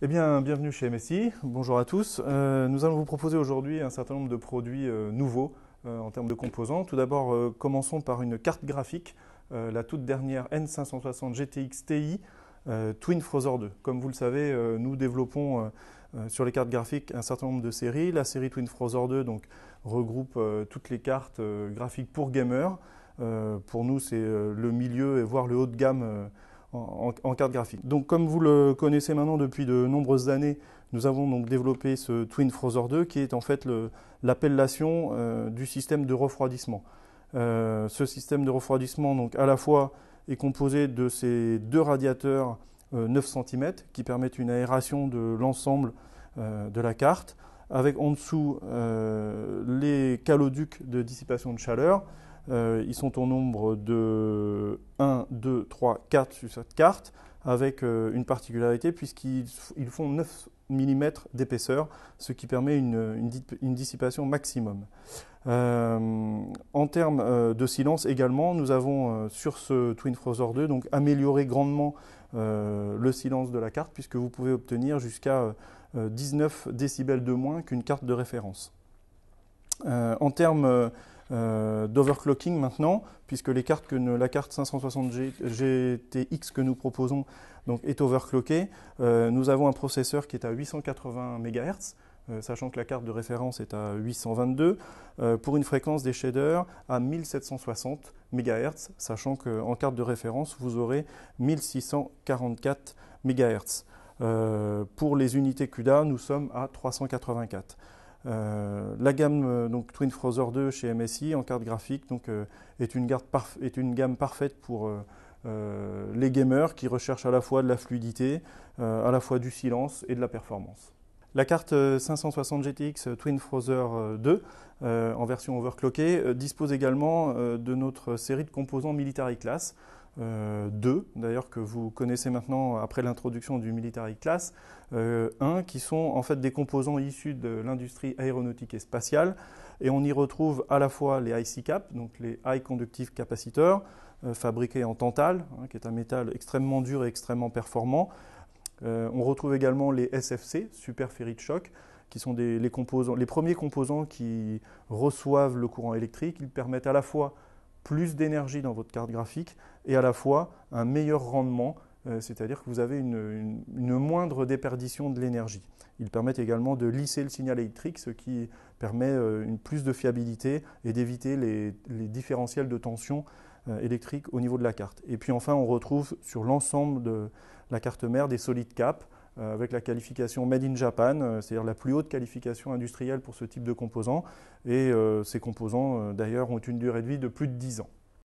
Eh bien, bienvenue chez MSI. Bonjour à tous. Nous allons vous proposer aujourd'hui un certain nombre de produits nouveaux en termes de composants. Tout d'abord, commençons par une carte graphique, la toute dernière N560 GTX Ti Twin Frother 2. Comme vous le savez, nous développons sur les cartes graphiques un certain nombre de séries. La série Twin Frother 2 donc, regroupe toutes les cartes graphiques pour gamers. Pour nous, c'est le milieu et voire le haut de gamme en carte graphique. Donc comme vous le connaissez maintenant depuis de nombreuses années, nous avons donc développé ce Twin Frother 2 qui est en fait l'appellation du système de refroidissement. Ce système de refroidissement donc à la fois est composé de ces deux radiateurs 9 cm qui permettent une aération de l'ensemble de la carte, avec en dessous les caloducs de dissipation de chaleur. Ils sont au nombre de 1, 2, 3, 4 sur cette carte, avec une particularité puisqu'ils font 9 mm d'épaisseur, ce qui permet une dissipation maximum. En termes de silence également, nous avons sur ce Twin Frother 2 donc, amélioré grandement le silence de la carte, puisque vous pouvez obtenir jusqu'à 19 décibels de moins qu'une carte de référence. En termes d'overclocking maintenant, puisque la carte 560 GTX que nous proposons donc, est overclockée. Nous avons un processeur qui est à 880 MHz, sachant que la carte de référence est à 822, pour une fréquence des shaders à 1760 MHz, sachant qu'en carte de référence, vous aurez 1644 MHz. Pour les unités CUDA, nous sommes à 384. La gamme donc, Twin Frother 2 chez MSI en carte graphique donc, est une gamme parfaite pour les gamers qui recherchent à la fois de la fluidité, à la fois du silence et de la performance. La carte 560 GTX Twin Frother 2 en version overclockée dispose également de notre série de composants Military Class. Deux d'ailleurs que vous connaissez maintenant après l'introduction du Military Class, qui sont en fait des composants issus de l'industrie aéronautique et spatiale, et on y retrouve à la fois les IC Cap, donc les High Conductive Capacitors, fabriqués en tantal, qui est un métal extrêmement dur et extrêmement performant. On retrouve également les SFC, Super Ferrite Shock, qui sont les premiers composants qui reçoivent le courant électrique. Ils permettent à la fois plus d'énergie dans votre carte graphique et à la fois un meilleur rendement, c'est-à-dire que vous avez une moindre déperdition de l'énergie. Ils permettent également de lisser le signal électrique, ce qui permet une plus de fiabilité et d'éviter les différentiels de tension électrique au niveau de la carte. Et puis enfin, on retrouve sur l'ensemble de la carte mère des solid cap avec la qualification Made in Japan, c'est-à-dire la plus haute qualification industrielle pour ce type de composants. Et ces composants, d'ailleurs, ont une durée de vie de plus de 10 ans.